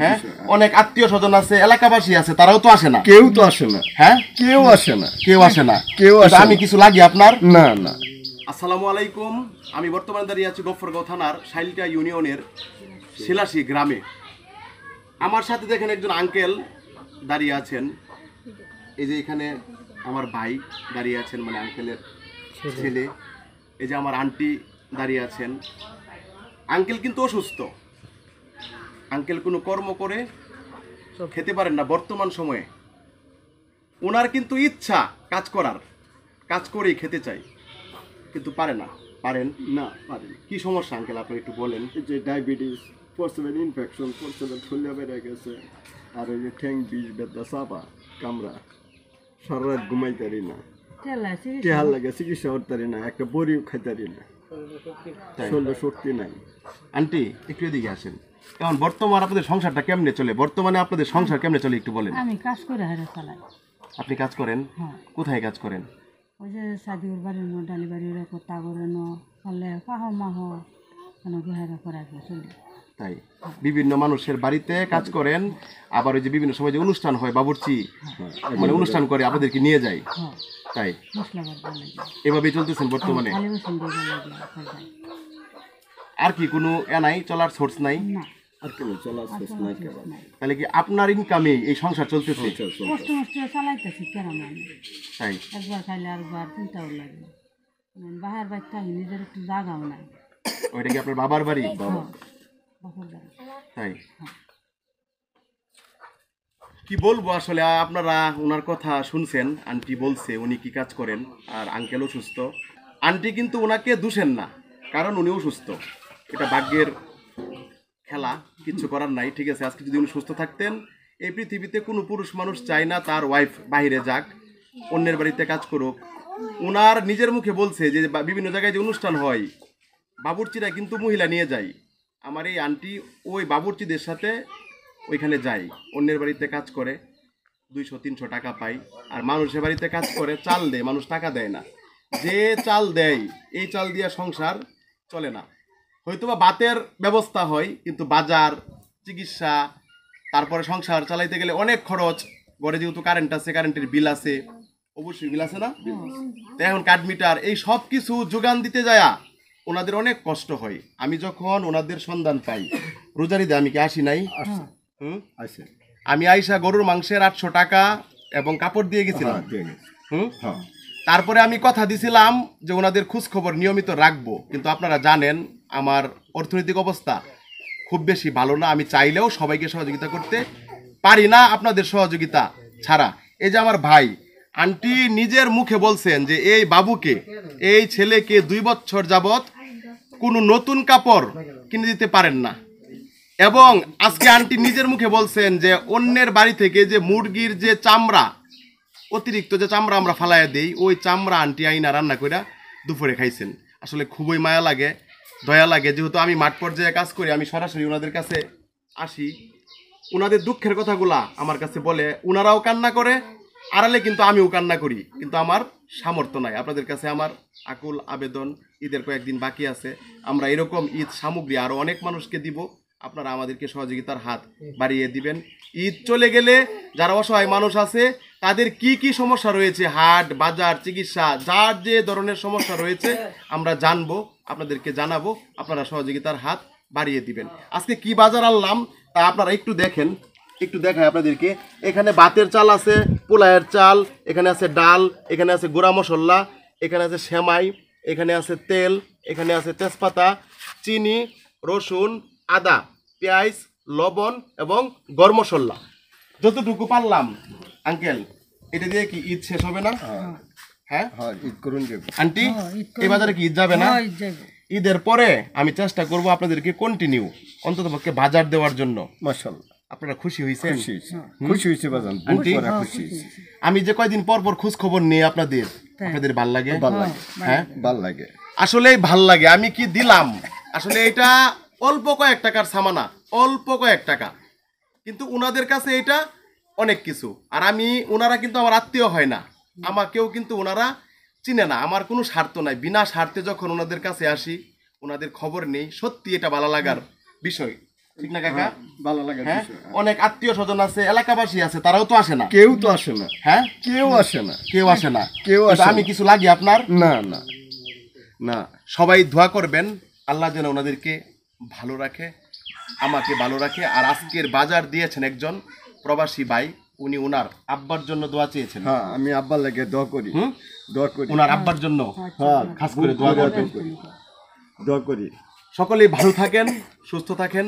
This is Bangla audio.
হ্যাঁ অনেক আত্মীয় স্বজন আছে, এলাকাবাসী আছে, তারাও তো আসে না। কেউ তো আসে না। হ্যাঁ কেউ আসে না। কেউ আসে না। কেউ আসে না। আমি কিছু লাগি আপনার? না না। আসসালামু আলাইকুম। আমি বর্তমানে দাঁড়িয়ে আছি গফরগাঁও থানার শাইলটা ইউনিয়নের শিলাসি গ্রামে। আমার সাথে দেখেন একজন আঙ্কেল দাঁড়িয়ে আছেন। এই যে এখানে আমার ভাই দাঁড়িয়ে আছেন, মানে আঙ্কেলের ছেলে। এই যে আমার আন্টি দাঁড়িয়ে আছেন। আঙ্কেল কিন্তু অসুস্থ। আঙ্কেল কোনো কর্ম করে খেতে পারেন না বর্তমান সময়ে। ওনার কিন্তু ইচ্ছা কাজ করার, কাজ করেই খেতে চাই, কিন্তু পারে না। পারেন না পারেন। কি সমস্যা আঙ্কেল আপনি একটু বলেন। এই যে ডায়াবেটিস, প্রস্রাবের ইনফেকশন, প্রস্রাবের থলিয়া বেড়ে গেছে, আর ওই যে ঠ্যাং বিষ বেদা চাপা কামড়া, সারা রাত ঘুমাইতারি না, টেহার লাগে চিকিৎসা করতারি না, একটা বড়িও খাইতারি না, শরীরে শক্তি নাই। আন্টি একটু এদিকে আসেন। এখন বর্তমান আপনাদের সংসারটা কেমনে চলে? বর্তমানে আপনাদের সংসার কেমনে চলে একটু বলেন। আমি কাজ করে হারে চালাই। আপনি কাজ করেন? হ্যাঁ। কোথায় কাজ করেন? ওই যে সাদিউর বাড়ির নো, ডালি বাড়ির কোথা করে নো, পারলে পাহ মাহ হারে করে চলি। তাই বিভিন্ন মানুষের বাড়িতে কাজ করেন, আবার ওই যে বিভিন্ন সময় যে অনুষ্ঠান হয় বাবুর্চি মানে অনুষ্ঠান করে আপনাদেরকে নিয়ে যায়। হ্যাঁ, তাই মশলা বাড়তে লাগে। এভাবেই চলতেছেন বর্তমানে? খালি বসে দিয়ে লাগে। আর কি কোনো নাই চলার সোর্স নাই? না, আর কেন চলার শেষ নাই কেবল। তাহলে কি আপনার ইনকামে এই সংসার চলতেছে? কষ্ট মষ্ট চালাইতেছি কেরাম আমি। তাই একবার খাইলে আরেকবার চিন্তাও লাগে। বাহার বাড়িতে থাকি, নিজের একটু জাগাও নাই। ওইটা কি আপনার বাবার বাড়ি? বাবার বাড়ি। তাই কি বলবো আসলে, আপনারা ওনার কথা শুনছেন। আন্টি বলছে উনি কি কাজ করেন, আর আঙ্কেল অসুস্থ। আন্টি কিন্তু ওনাকে দোষেন না, কারণ উনি অসুস্থ। এটা ভাগ্যের খেলা, কিচ্ছু করার নাই। ঠিক আছে, আজকে যদি উনি সুস্থ থাকতেন, এই পৃথিবীতে কোনো পুরুষ মানুষ চায় না তার ওয়াইফ বাইরে যাক, অন্যের বাড়িতে কাজ করুক। ওনার নিজের মুখে বলছে যে বিভিন্ন জায়গায় যে অনুষ্ঠান হয় বাবুর্চিরা কিন্তু মহিলা নিয়ে যায়। আমার এই আন্টি ওই বাবুর্চিদের সাথে ওইখানে যায়, অন্যের বাড়িতে কাজ করে 200-300 টাকা পায়। আর মানুষের বাড়িতে কাজ করে চাল দেয়, মানুষ টাকা দেয় না। যে চাল দেয় এই চাল দিয়ে সংসার চলে না। হয়তোবা ভাতের ব্যবস্থা হয়, কিন্তু বাজার, চিকিৎসা, তারপরে সংসার চালাইতে গেলে অনেক খরচ। ঘরে যেহেতু কারেন্ট আছে, কারেন্টের বিল আছে, অবশ্যই বিল আছে না? তো এখন কাঠ মিটার, এই সব কিছু যোগান দিতে যায়া ওনাদের অনেক কষ্ট হয়। আমি যখন ওনাদের সন্ধান পাই, রোজারিদে আমি কি আসি নাই? আছে। আমি আইসা গরুর মাংসের 800 টাকা এবং কাপড় দিয়ে গেছিলাম। তারপরে আমি কথা দিছিলাম যে ওনাদের খোঁজ খবর নিয়মিত রাখবো, কিন্তু আপনারা জানেন আমার অর্থনৈতিক অবস্থা খুব বেশি ভালো না। আমি চাইলেও সবাইকে সহযোগিতা করতে পারি না আপনাদের সহযোগিতা ছাড়া। এই যে আমার ভাই, আন্টি নিজের মুখে বলছেন যে এই বাবুকে, এই ছেলেকে 2 বছর যাবত কোনো নতুন কাপড় কিনে দিতে পারেন না। এবং আজকে আন্টি নিজের মুখে বলছেন যে অন্যের বাড়ি থেকে যে মুরগির যে চামড়া, অতিরিক্ত যে চামড়া আমরা ফালাইয়া দিই, ওই চামড়া আন্টি আইনা রান্না করে দুপুরে খাইছেন। আসলে খুবই মায়া লাগে, দয়া লাগে। যেহেতু আমি মাঠ পর্যায়ে কাজ করি, আমি সরাসরি ওনাদের কাছে আসি, ওনাদের দুঃখের কথাগুলা আমার কাছে বলে, ওনারাও কান্না করে, আড়ালে কিন্তু আমিও কান্না করি, কিন্তু আমার সামর্থ্য নাই। আপনাদের কাছে আমার আকুল আবেদন, ঈদের কয়েকদিন বাকি আছে, আমরা এরকম ঈদ সামগ্রী আরও অনেক মানুষকে দিব, আপনারা আমাদেরকে সহযোগিতার হাত বাড়িয়ে দিবেন। ঈদ চলে গেলে যারা অসহায় মানুষ আছে তাদের কি কি সমস্যা রয়েছে, হাট বাজার, চিকিৎসা, যার যে ধরনের সমস্যা রয়েছে আমরা জানবো, আপনাদেরকে জানাবো, আপনারা সহযোগিতার হাত বাড়িয়ে দিবেন। আজকে কি বাজার আনলাম তা আপনারা একটু দেখেন, একটু দেখায় আপনাদেরকে। এখানে ভাতের চাল আছে, পোলায়ের চাল, এখানে আছে ডাল, এখানে আছে গুঁড়া মশলা, এখানে আছে সেমাই, এখানে আছে তেল, এখানে আছে তেজপাতা, চিনি, রসুন, আদা, পেঁয়াজ, লবণ এবং গরম মশলা। যতটুকু পারলাম আঙ্কেল, এটা দিয়ে কি ঈদ শেষ হবে না? হ্যাঁ, ঈদ করুন যাবে আন্টি, এই বাজারে কি ঈদ যাবে না? ঈদের পরে আমি চেষ্টা করব আপনাদেরকে কন্টিনিউ অন্ততপক্ষে বাজার দেওয়ার জন্য। মাশাআল্লাহ, আপনারা খুশি হয়েছেন? খুশি হয়েছে বাজান, আন্টি খুশি। আমি যে কয়দিন পর পর খোঁজ খবর নিই আপনাদের ভাল লাগে? হ্যাঁ, ভাল লাগে, আসলেই ভাল লাগে। আমি কি দিলাম, আসলে এটা অল্প কয়েক টাকার সামানা, অল্প কয়েক টাকা, কিন্তু ওনাদের কাছে এটা অনেক কিছু। আর আমি, ওনারা কিন্তু আমার আত্মীয় হয় না, আমাকেও কিন্তু ওনারা চিনে না। আমার কোনো স্বার্থ নাই, বিনা স্বার্থে যখন ওনাদের কাছে আসি, ওনাদের খবর নেই, সত্যি এটা ভালো লাগার বিষয় ঠিক না কাকা? ভালো লাগে হ্যাঁ, অনেক আত্মীয় স্বজন আছে, এলাকাবাসী আছে, তারাও তো আসে না। কেউ তো আসে না, হ্যাঁ, কেউ আসে না, কেউ আসে না। কেউ কিন্তু আসে আমি না। কিছু লাগি আপনার? না না না, সবাই দোয়া করবেন আল্লাহ যেন ওনাদেরকে ভালো রাখে, আমাকে ভালো রাখে। আর আজকের বাজার দিয়েছেন একজন প্রবাসী ভাই, উনি ওনার আব্বার জন্য দোয়া চেয়েছেন। হ্যাঁ, আমি আব্বার লাগে দোয়া করি, দোয়া করি, ওনার আব্বার জন্য হ্যাঁ খাস করে দোয়া করবেন। দোয়া করি। সকলেই ভালো থাকেন, সুস্থ থাকেন।